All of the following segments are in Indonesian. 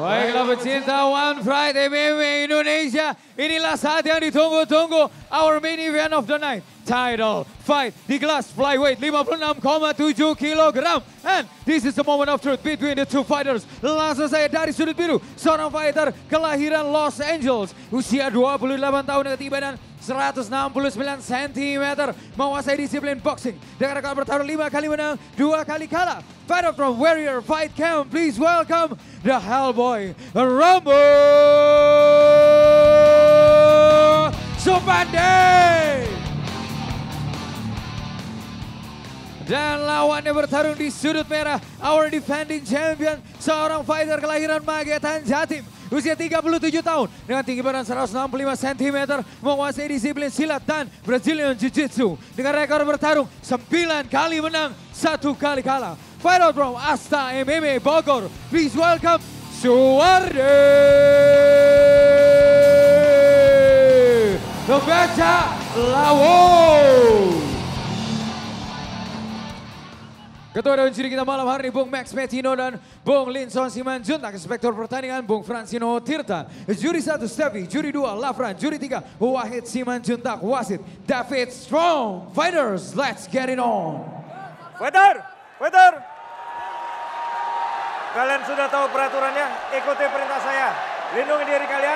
Baiklah pecinta One Fight MMA Indonesia, inilah saat yang ditunggu-tunggu, our main event of the night, title fight di kelas flyweight 56,7 kg. And this is the moment of truth between the two fighters. Langsung saya dari sudut biru, seorang fighter kelahiran Los Angeles, usia 28 tahun dengan timbalan 169 cm, menguasai disiplin boxing dengan rekor bertarung 5 kali menang, 2 kali kalah. Fighter from Warrior Fight Camp, please welcome the Hellboy, Rambo Supandi. Dan lawannya bertarung di sudut merah, our defending champion, seorang fighter kelahiran Magetan, Jatim, usia 37 tahun dengan tinggi badan 165 cm, menguasai disiplin silat dan Brazilian Jiu-Jitsu dengan rekor bertarung 9 kali menang, 1 kali kalah. Fighter from Asta MMA Bogor, please welcome Suwardi Baca Lawo. Ketua Dewan Juri kita malam hari ini Bung Max Metino dan Bung Linson Simanjuntak. Inspektor pertandingan Bung Francino Tirta. Juri 1 Steffi, Juri 2 Lafran, Juri 3 Wahid Simanjuntak, wasit David Strong. Fighters, let's get it on. Fighter. Kalian sudah tahu peraturannya, ikuti perintah saya. Lindungi diri kalian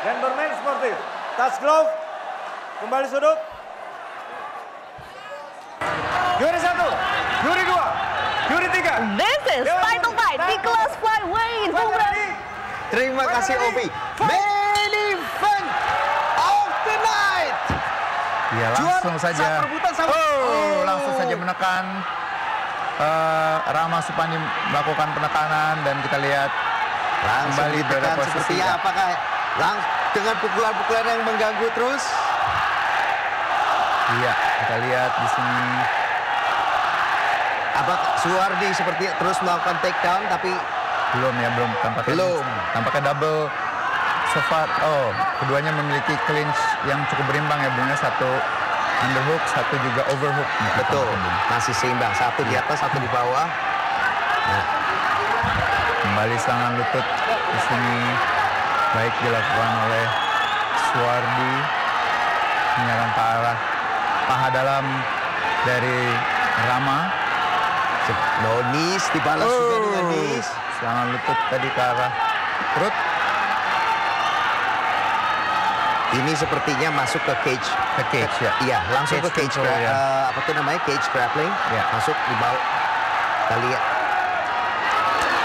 dan bermain sportif. Tas glove, kembali sudut. Juri 1, Juri 2, Juri 3. This is Title Fight di kelas flyweight. Terima kasih Obi. Main event of the night. Ya langsung saja. Langsung saja menekan. Rama Supandi melakukan penekanan dan kita lihat Kembali ditekan seperti apakah dengan pukulan-pukulan yang mengganggu terus? Iya, kita lihat di sini. Apakah Suwardi seperti terus melakukan takedown tapi belum tampaknya. Tampaknya double so far. Oh, keduanya memiliki clinch yang cukup berimbang ya, Bung. Satu underhook, satu juga overhook. Betul, masih seimbang. Satu di atas, satu di bawah. Nah. Kembali serangan lutut di sini baik dilakukan oleh Suwardi, menyerang ke arah paha dalam dari Rama. Nis dibalas juga dengan Nis. Serangan lutut tadi ke arah perut. Ini sepertinya masuk ke cage. Ya. Iya, langsung ke cage. Apa tuh namanya? Cage grappling. Ya. Masuk di bawah. Kita lihat.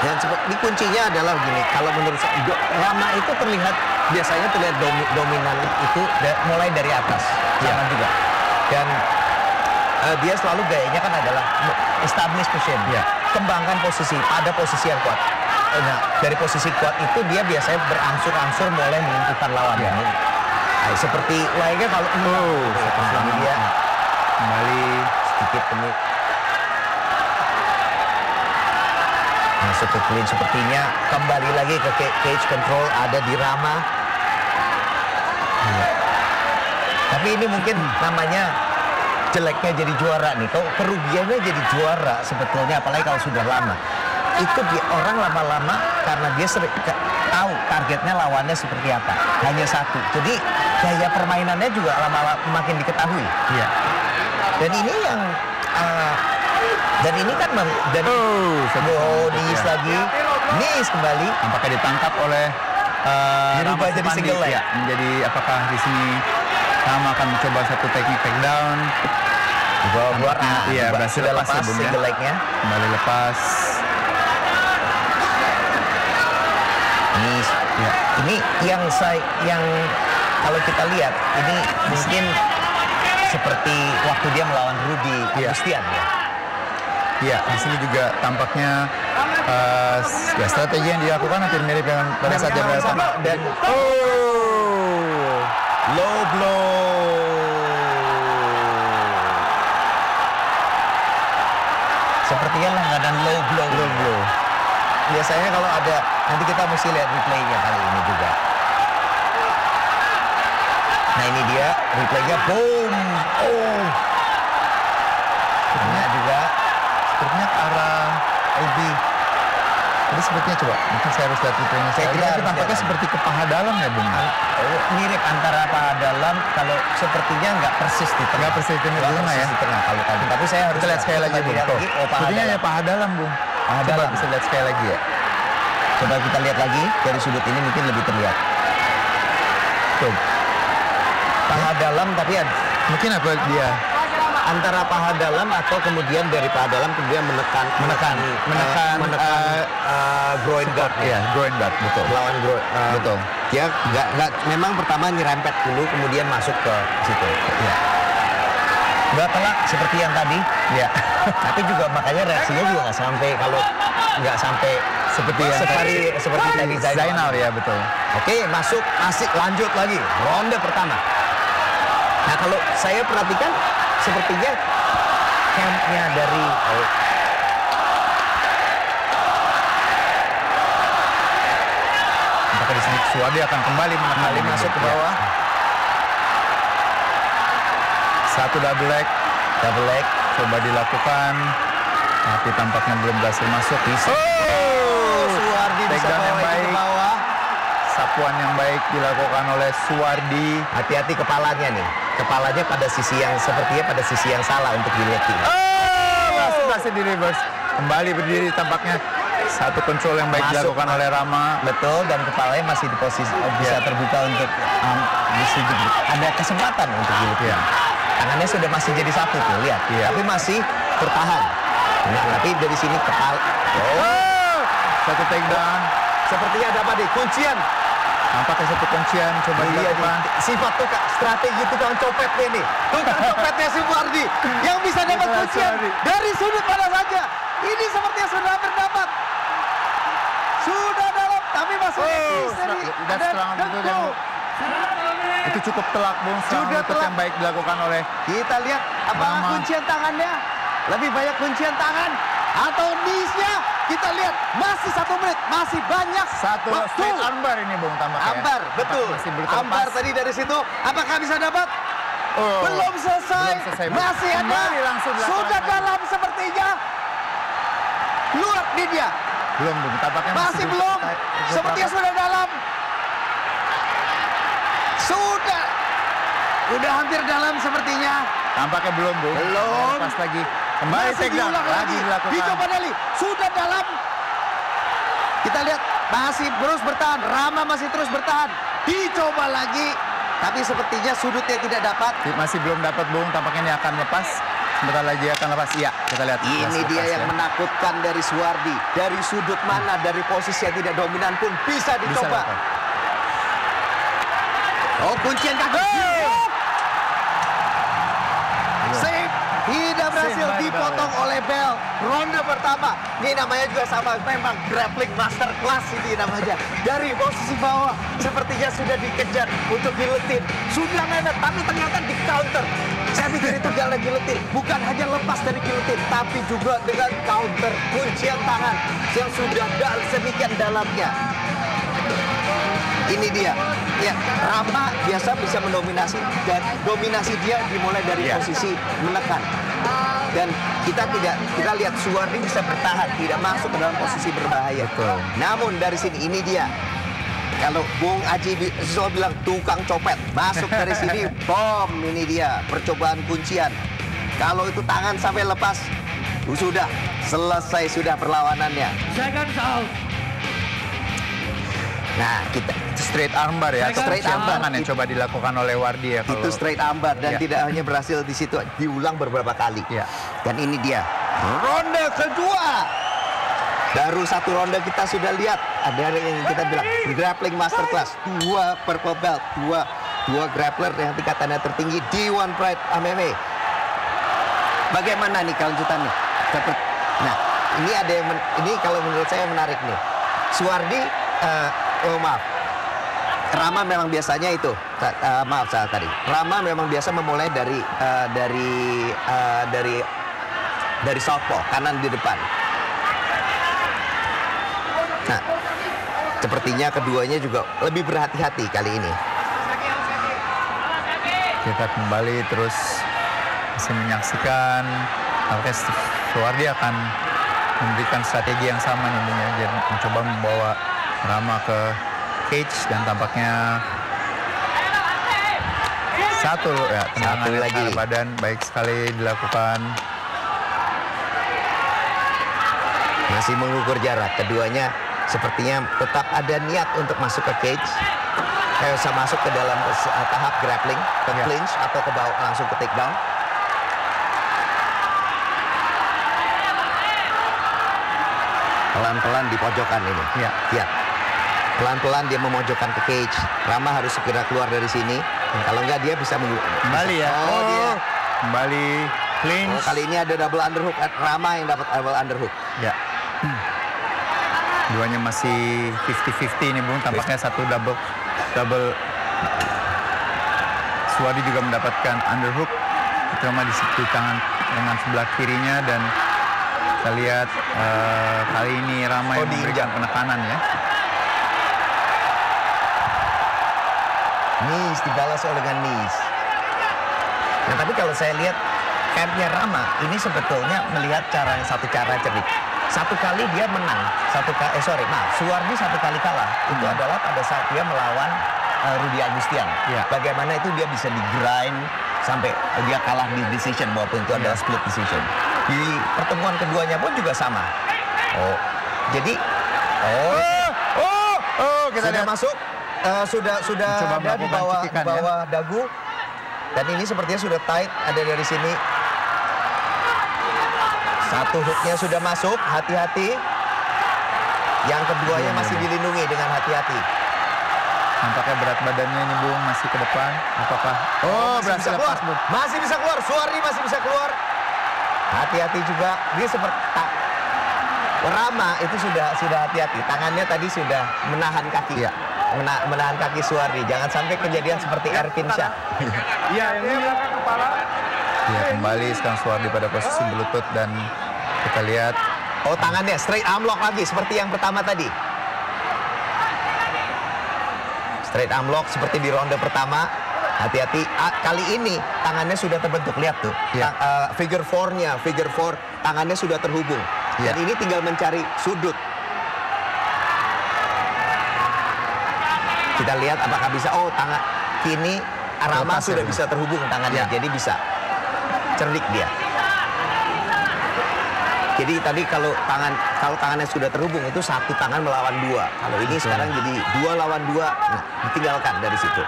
Dan ini kuncinya adalah begini. Kalau menurut saya, Rama itu biasanya terlihat dominan itu mulai dari atas. Sama juga. Dan dia selalu gayanya kan adalah establish position. Ya. Kembangkan posisi, pada posisi yang kuat. Nah, dari posisi kuat itu dia biasanya berangsur-angsur mulai melumpuhkan lawannya. Ya. Nah, seperti lainnya kalau seperti dia kembali sedikit demi masuk ke clinch, sepertinya kembali lagi ke cage control ada di Rama. Tapi ini mungkin namanya jeleknya jadi juara nih. Kalau kerugiannya jadi juara sebetulnya, apalagi kalau sudah lama. Itu orang lama-lama karena dia sering tahu targetnya lawannya seperti apa. Hanya satu. Jadi gaya permainannya juga lama-lama makin diketahui. Iya. Dan ini yang dan ini kan Nis lagi. Nis kembali. Tampaknya ditangkap oleh dirubah jadi single leg. Ya, menjadi apakah di sini Rama akan mencoba satu teknik takedown. Iya, berhasil lepas single leg-nya. Kembali lepas. Nis. Ya. Ini yang kalau kita lihat ini mungkin seperti waktu dia melawan Rudy Agustian ya. Iya, di sini juga tampaknya strategi yang dilakukan hampir mirip dengan pada saat dia berada dan low blow. Sepertinya langganan low blow. Biasanya kalau ada, nanti kita mesti lihat replaynya kali ini juga. Nah ini dia replaynya, boom. Ini juga sepertinya ke arah LB. Tadi sepertinya coba, mungkin saya harus lihat replaynya. Saya kira Tapi tampaknya seperti ke paha dalam ya, Bung. Mirip antara paha dalam, kalau sepertinya nggak persis di tengah. Nggak persis di tengah ya? Di tengah kalau tadi. Tapi saya harus Kita lihat sekali lagi, Bung. Tuh. Oh, paha Sepertinya dalam. ya paha dalam, Bung. Paha Coba dalam. bisa lihat sekali lagi ya. Coba kita lihat lagi dari sudut ini mungkin lebih terlihat. Tuh. Paha dalam tapi Mungkin apa dia? antara paha dalam atau kemudian dari paha dalam kemudian menekan groin guard Ya, groin guard, betul. lawan groin Betul. dia nggak memang pertama nyerempet dulu kemudian masuk ke situ ya. Nggak telak seperti yang tadi Ya. tapi juga makanya reaksinya juga nggak sampai Seperti yang seperti tadi Zainal ya, betul. Oke, masih lanjut lagi ronde pertama. Nah, kalau saya perhatikan sepertinya campnya dari Maka di sini Suwardi akan kembali masuk ke bawah. Satu double leg coba dilakukan, tapi tampaknya belum berhasil masuk. Suwardi bisa Takedown yang bawa baik. ke bawah. Sapuan yang baik dilakukan oleh Suwardi. Hati-hati kepalanya nih. Kepalanya pada sisi yang salah untuk giletin. Masih di reverse. Kembali berdiri tampaknya. Satu control yang baik dilakukan oleh Rama. Betul, dan kepalanya masih di posisi bisa terbuka untuk ada kesempatan untuk giletin. Tangannya sudah masih jadi satu tuh, lihat. Tapi masih bertahan. Nah, tapi dari sini kepala. Satu takedown. Sepertinya ada apa nih? Kuncian. Nampaknya satu kuncian. Coba dilakukan. Sifat tukang strategi tukang copetnya nih. Tukang copetnya si Suwardi yang bisa dapat kuncian dari sudut mana saja. Ini sepertinya sudah berdapat. Sudah dalam, tapi masih Itu cukup telak, Bung. Sudah telak. Yang baik dilakukan oleh Kita lihat apakah Rama. kuncian tangannya. Lebih banyak kuncian tangan atau knees-nya. Kita lihat masih 1 menit, masih banyak satu waktu. straight armbar ini, Bung, tampaknya. Ambar, betul. Masih berterlepas. Ambar tadi dari situ, apakah bisa dapat? Belum selesai. Belum selesai, Bung. Masih ada. Kembali langsung dilakukan Sudah lagi. dalam sepertinya. Luar di dia. Belum, Bung. Tampaknya Masih belum. Sepertinya sudah dalam. Sudah hampir dalam sepertinya. Tampaknya belum, Bung. Belum. Pas lagi. Kembali Masih takedown. diulang lagi. Dilakukan. Dicoba Dali. Sudah dalam. Kita lihat masih terus bertahan. Rama masih terus bertahan. Dicoba lagi. Tapi sepertinya sudutnya tidak dapat. Masih belum dapat, Bung. Tampaknya ini akan lepas. Sebentar lagi akan lepas. Iya, kita lihat. Ini dia yang menakutkan dari Suwardi. Dari sudut mana, dari posisi yang tidak dominan pun bisa dicoba. Oh, kuncian kaki. Save. Tidak berhasil, dipotong oleh Bell. Ronde pertama. Ini namanya juga sama. Memang grappling master class ini namanya. Dari posisi bawah. Sepertinya sudah dikejar untuk giletin. Sudah menet, tapi ternyata di counter. Saya pikir itu gak lagi giletin. Bukan hanya lepas dari giletin, tapi juga dengan counter. Kuncian tangan yang sudah sedemikian dalamnya. Ini dia. Ya, Rama biasa bisa mendominasi dan dominasi dia dimulai dari posisi menekan. Dan kita lihat Suwardi bisa bertahan, tidak masuk ke dalam posisi berbahaya. Betul. Namun dari sini ini dia. Kalau Bung Aji selalu bilang tukang copet, masuk dari sini, bom, ini dia percobaan kuncian. Kalau itu tangan sampai lepas, sudah selesai sudah perlawanannya. Seconds out. Nah, kita Straight armbar ya. Straight armbar. Yang coba dilakukan oleh Wardi ya. itu straight armbar dan tidak hanya berhasil di situ, diulang beberapa kali. Ya. Dan ini dia ronde kedua. Baru satu ronde kita sudah lihat ada yang kita bilang grappling masterclass, 2 purple belt, dua grappler yang tingkatannya tertinggi di One Pride MMA. Bagaimana nih kelanjutannya? Nah, ini ada yang ini kalau menurut saya menarik nih. Suwardi, Rama memang biasanya itu, maaf saat tadi. Rama memang biasa memulai dari southpaw, kanan di depan. Nah, sepertinya keduanya juga lebih berhati-hati kali ini. Kita kembali terus masih menyaksikan. Suwardi akan memberikan strategi yang sama nih Bung ya. Jadi mencoba membawa Rama ke cage dan tampaknya satu ya, tendangan lagi. badan baik sekali dilakukan. Masih mengukur jarak. Keduanya sepertinya tetap ada niat untuk masuk ke cage. Bisa masuk ke dalam tahap grappling, ke clinch atau ke bawah langsung ke takedown. Pelan-pelan di pojokan ini. Ya. Pelan-pelan dia memojokkan ke cage. Rama harus segera keluar dari sini. Kalau enggak dia bisa Kembali ya. Dia Kembali clinch. kali ini ada double underhook. Rama yang dapat double underhook. Ya. Duanya masih 50-50 ini Bung. Tampaknya satu double. Suwardi juga mendapatkan underhook. Terutama di tangan dengan sebelah kirinya dan kita lihat kali ini Rama yang memberikan penekanan ya. Knees dibalas oleh dengan knees. Nah tapi kalau saya lihat campnya Rama ini sebetulnya melihat satu cara cerdik. Satu kali dia menang, Suwardi satu kali kalah. Itu adalah pada saat dia melawan Rudy Agustian. Bagaimana itu dia bisa di-grind sampai dia kalah di decision walaupun itu adalah split decision. Di pertemuan keduanya pun juga sama. Jadi kita sudah masuk. Sudah ada di bawah dagu dan ini sepertinya sudah tight, ada dari sini satu hooknya sudah masuk, hati-hati. Yang keduanya masih dilindungi dengan hati-hati. Nampaknya berat badannya ini Bung masih ke depan. Apakah berhasil lepas Bung? Masih bisa keluar, Suwardi masih bisa keluar. Hati-hati juga, dia seperti Rama itu sudah hati-hati. Tangannya tadi sudah menahan kaki. Menahan kaki Suwardi. Jangan sampai kejadian seperti Ervin Shah. Iya, yang ini belakang kepala. Ya, kembali sekarang Suwardi pada posisi berlutut dan kita lihat. Tangannya straight arm lock lagi seperti yang pertama tadi. Straight arm lock seperti di ronde pertama. Hati-hati. Kali ini tangannya sudah terbentuk. Lihat tuh. Figure 4-nya. Figure 4. Tangannya sudah terhubung. Dan ini tinggal mencari sudut. Kita lihat apakah bisa. Tangan kini Rama sudah bisa terhubung tangannya. Jadi bisa. Cerdik dia. Jadi tadi kalau tangannya sudah terhubung itu satu tangan melawan dua. Kalau ini sekarang jadi 2 lawan 2. Nah, ditinggalkan dari situ.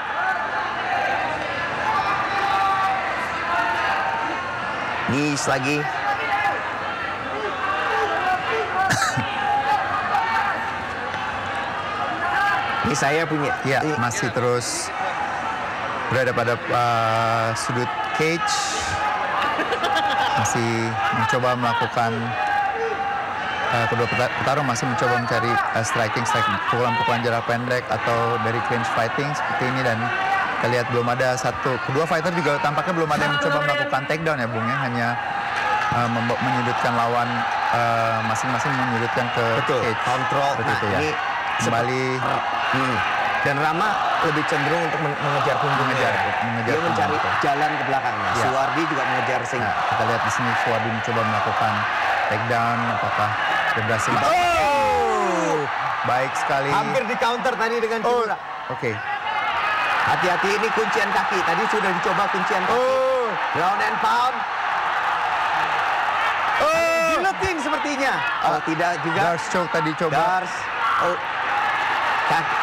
Knees lagi. Ini saya punya. Masih terus berada pada sudut cage. Masih mencoba melakukan kedua petarung masih mencoba mencari striking pukulan-pukulan jarak pendek atau dari clinch fighting seperti ini dan kita lihat belum ada kedua fighter juga tampaknya belum ada yang mencoba melakukan takedown ya Bung ya, hanya menyudutkan lawan masing-masing menyudutkan ke cage. Kontrol. Itu ya. Ini kembali dan Rama lebih cenderung untuk mengejar punggungnya. Dia mencari jalan ke belakang. Suwardi juga mengejar sing. Kita lihat di sini Suwardi mencoba melakukan takedown, apakah dia berhasil? Baik sekali. Hampir di counter tadi dengan Kimura. Hati-hati, ini kuncian kaki. Tadi sudah dicoba kuncian kaki. Ground and pound. Guillotine sepertinya. Tidak juga. Darce choke tadi coba. Darce.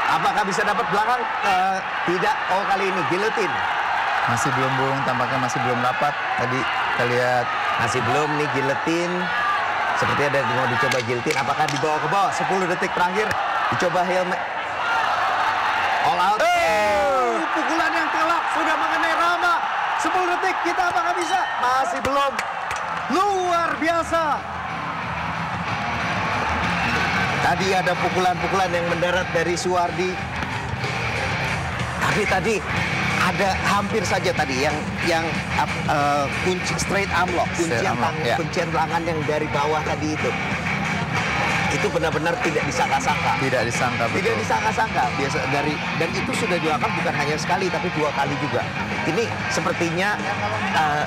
Apakah bisa dapat belakang? Tidak. Kali ini guillotine. Masih belum Bung, tampaknya masih belum dapat. Tadi kita lihat masih belum nih guillotine. Seperti ada mau dicoba guillotine. Apakah dibawa ke bawah? 10 detik terakhir. Dicoba helmet. All out. Pukulan yang telak sudah mengenai Rama. 10 detik. Kita apakah bisa? Masih belum. Luar biasa. Tadi ada pukulan-pukulan yang mendarat dari Suwardi. Tapi tadi ada hampir saja tadi yang kunci straight arm lock, kuncian tangan yang dari bawah tadi itu. Itu benar-benar tidak disangka-sangka. Tidak disangka, betul. Tidak disangka-sangka. Dan itu sudah dilakukan bukan hanya sekali tapi 2 kali juga. Ini sepertinya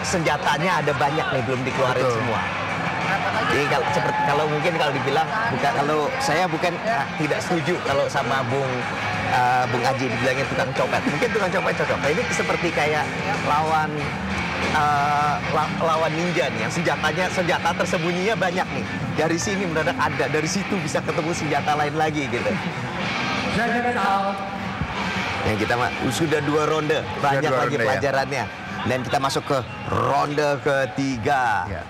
senjatanya ada banyak nih belum dikeluarin semua. Jadi kalau mungkin kalau dibilang kalau saya bukan tidak setuju kalau sama Bung Aji dibilangnya tukang copet. Mungkin tukang copet cocok. Nah, ini seperti kayak lawan ninja nih, yang senjata tersembunyinya banyak nih. Dari sini mendadak ada, dari situ bisa ketemu senjata lain lagi gitu. Yang kita sudah 2 ronde, banyak lagi pelajarannya. Dan kita masuk ke ronde ketiga. Ya.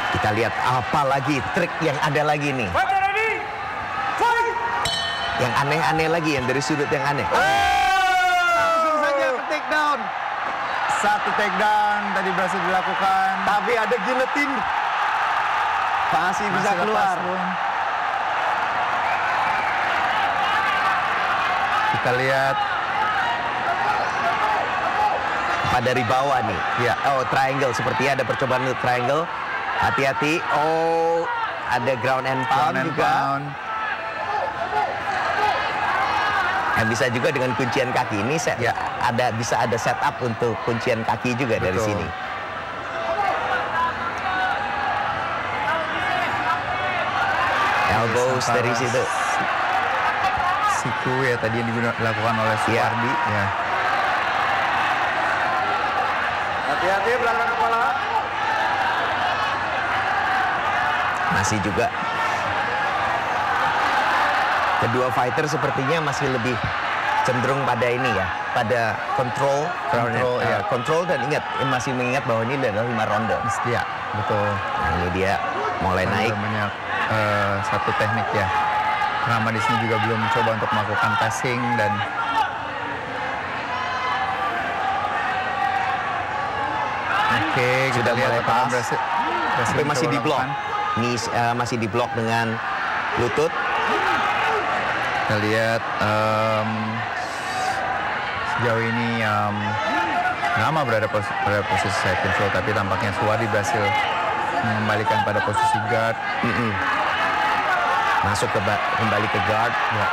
Kita lihat apa lagi trik yang ada lagi nih. Yang aneh-aneh lagi, yang dari sudut yang aneh. Langsung saja ke take down. 1 take down tadi berhasil dilakukan. Tapi ada guillotine. Masih bisa keluar. Kita lihat Dari bawah nih. Ya, oh triangle, sepertinya ada percobaan untuk triangle. Hati-hati. Oh, ada ground and pound juga. Yang bisa juga dengan kuncian kaki ini Ya. bisa ada setup untuk kuncian kaki juga. Betul. Dari sini. Elbows dari situ. Siku ya tadi yang dilakukan oleh Suwardi. Ya. Hati-hati belakang kepala. Masih juga. Kedua fighter sepertinya masih lebih cenderung pada ini ya, pada kontrol dan ingat, masih mengingat bahwa ini adalah 5 ronde. Ya, betul. Nah, ini dia mulai naik. Banyak satu teknik ya. Rama di sini juga belum mencoba untuk melakukan passing dan Sudah mulai pas. Tapi masih di blok. Ini masih di blok dengan lutut. Kita lihat sejauh ini Rama berada pada posisi side control, tapi tampaknya Suwardi berhasil mengembalikan pada posisi guard. Masuk kembali ke guard. Ya.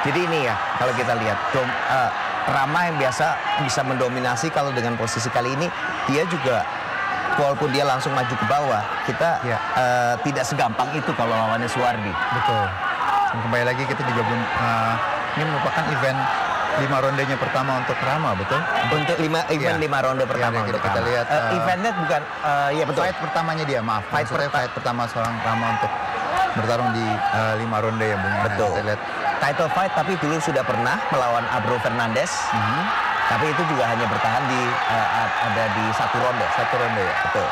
Jadi ini ya, kalau kita lihat Rama yang biasa bisa mendominasi, kalau dengan posisi kali ini dia juga walaupun dia langsung maju ke bawah, kita tidak segampang itu kalau lawannya Suwardi. Betul. Dan kembali lagi kita juga belum ini merupakan event 5 rondenya pertama untuk Rama, betul? Untuk 5 ronde pertama untuk kita lihat eventnya bukan ya betul. Fight pertamanya dia, maaf. Fight pertama seorang Rama untuk bertarung di 5 ronde ya, Bung. Betul. Kita lihat title fight, tapi dulu sudah pernah melawan Abro Fernandez. Tapi itu juga hanya bertahan di ada di 1 ronde. 1 ronde ya. Betul.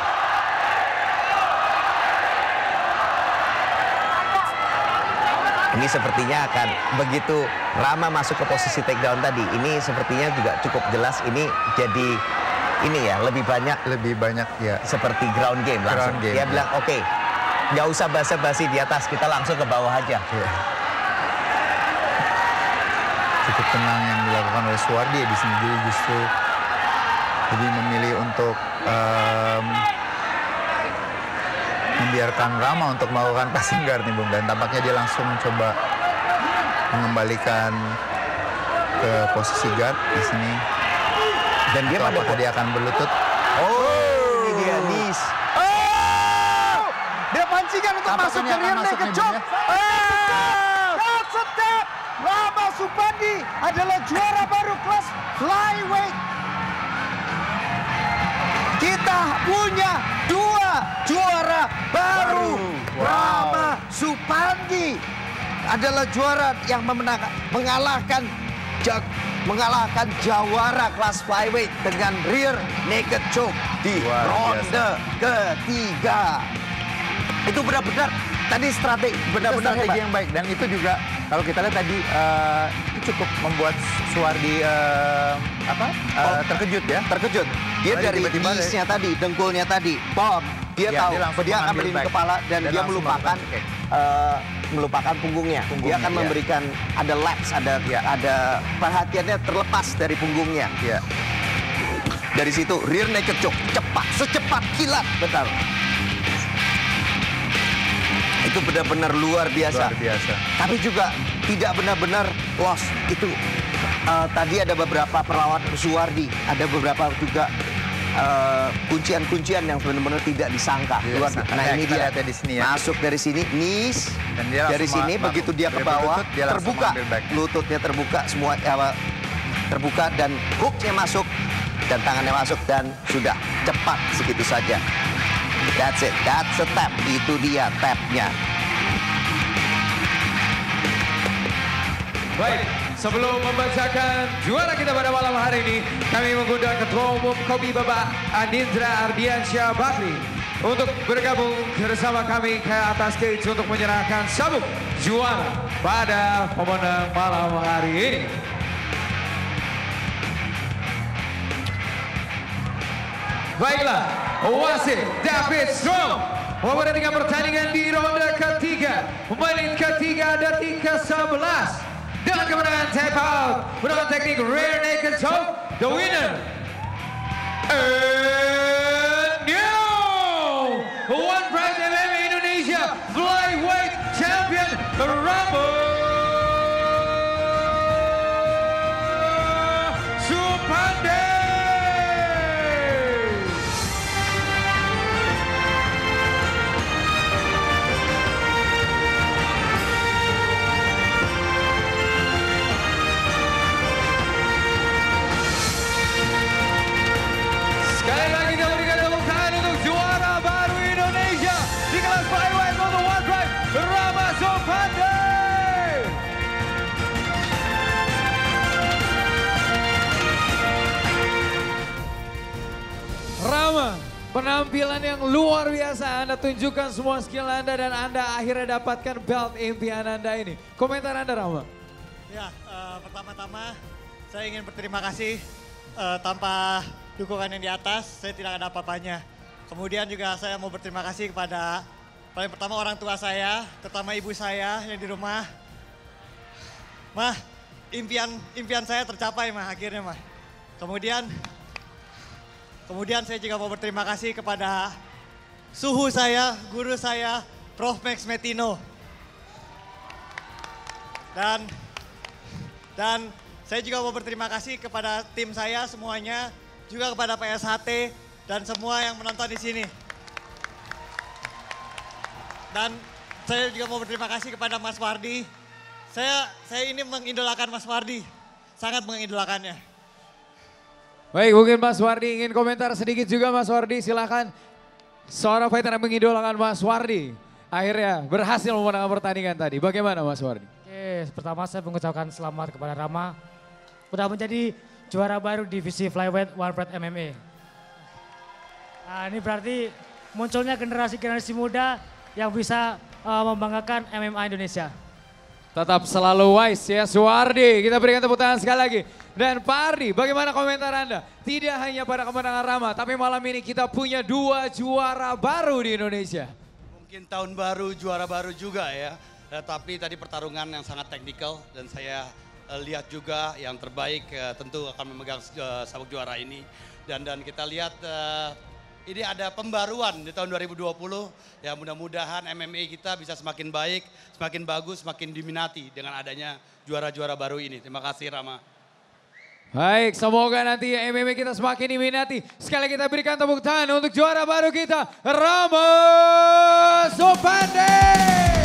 Ini sepertinya akan begitu Rama masuk ke posisi takedown tadi. Ini sepertinya juga cukup jelas ini jadi ini ya, lebih banyak ya seperti ground game langsung. Dia bilang oke, nggak usah basa-basi di atas, kita langsung ke bawah aja. Ya. Cukup tenang yang dilakukan oleh Suwardi di sini, jadi justru lebih memilih untuk membiarkan Rama untuk melakukan passing guard nih, Bung. Dan tampaknya dia langsung mencoba mengembalikan ke posisi guard di sini. Dan dia pada dia akan berlutut. Oh, ini dia knees. Oh! Dia pancingan untuk masuk ke rear naked choke. Step. Rama Supandi adalah juara baru kelas flyweight. Kita punya 2 juara baru. Rama Supandi adalah juara yang mengalahkan jawara kelas flyweight dengan rear naked choke di ronde ketiga. Itu benar-benar tadi strategi yang baik, dan itu juga kalau kita lihat tadi itu cukup membuat Suwardi terkejut ya. Terkejut. Dia dari knees-nya tadi, dengkulnya tadi, pop. Dia tahu dia akan berikan kepala dan dia melupakan punggungnya. Dia akan memberikan ada laps, ada perhatiannya terlepas dari punggungnya. Ya. Dari situ rear naked choke secepat kilat, betul. Itu benar-benar luar biasa. Luar biasa. Tapi juga tidak benar-benar loss. Itu tadi ada beberapa perlawan Suwardi, ada beberapa juga kuncian-kuncian yang benar-benar tidak disangka. Nah ini dia di sini ya. Masuk dari sini, knees. Dan dia dari sini begitu dia ke bawah, terbuka, lututnya terbuka, semua terbuka dan hooknya masuk dan tangannya masuk dan sudah cepat segitu saja. That's it, that's a tap. Itu dia tapnya. Baik, sebelum membacakan juara kita pada malam hari ini, kami mengundang Ketua Umum Kopi Bapak Adindra Ardiansyah Bakri untuk bergabung bersama kami ke atas stage untuk menyerahkan sabuk juara pada pemenang malam hari ini. Baiklah, wasit David Strong memenangkan pertandingan di ronde ketiga, menit ketiga detik ke-11. Dengan kemenangan tap out, menggunakan teknik rear naked choke, the winner, and new One Pride MMA Indonesia Flyweight Champion Rama Supande. Sekali lagi kita berikan tepuk tangan untuk juara baru Indonesia di kelas flyweight untuk One Pride, Rama Supande. Rama, penampilan yang luar biasa. Anda tunjukkan semua skill Anda dan Anda akhirnya dapatkan belt impian Anda ini. Komentar Anda, Rama? Ya, pertama-tama saya ingin berterima kasih. Tanpa dukungan yang di atas, saya tidak ada apa-apanya. Kemudian juga saya mau berterima kasih kepada paling pertama orang tua saya, terutama ibu saya yang di rumah. Mah, impian saya tercapai mah akhirnya mah. Kemudian saya juga mau berterima kasih kepada suhu saya, guru saya, Prof. Max Metino. Dan saya juga mau berterima kasih kepada tim saya semuanya, juga kepada PSHT dan semua yang menonton di sini. Dan saya juga mau berterima kasih kepada Mas Wardi. Saya ini mengidolakan Mas Wardi, sangat mengidolakannya. Baik, mungkin Mas Wardi ingin komentar sedikit juga Mas Wardi, silakan. Seorang fighter yang mengidolakan Mas Wardi, akhirnya berhasil memenangkan pertandingan tadi. Bagaimana Mas Wardi? Oke, pertama saya mengucapkan selamat kepada Rama. Udah menjadi juara baru divisi flyweight One Pride MMA. Nah, ini berarti munculnya generasi-generasi muda yang bisa membanggakan MMA Indonesia. Tetap selalu wise ya Suwardi. Kita berikan tepuk tangan sekali lagi. Dan Pak Ardi, bagaimana komentar Anda? Tidak hanya pada kemenangan Rama, tapi malam ini kita punya 2 juara baru di Indonesia. Mungkin tahun baru, juara baru juga ya. Tapi tadi pertarungan yang sangat teknikal dan saya lihat juga yang terbaik tentu akan memegang sabuk juara ini. Dan kita lihat ini ada pembaruan di tahun 2020. Ya mudah-mudahan MMA kita bisa semakin baik, semakin bagus, semakin diminati dengan adanya juara-juara baru ini. Terima kasih Rama. Baik, semoga nanti MMA kita semakin diminati. Sekali kita berikan tepuk tangan untuk juara baru kita, Rama Supande.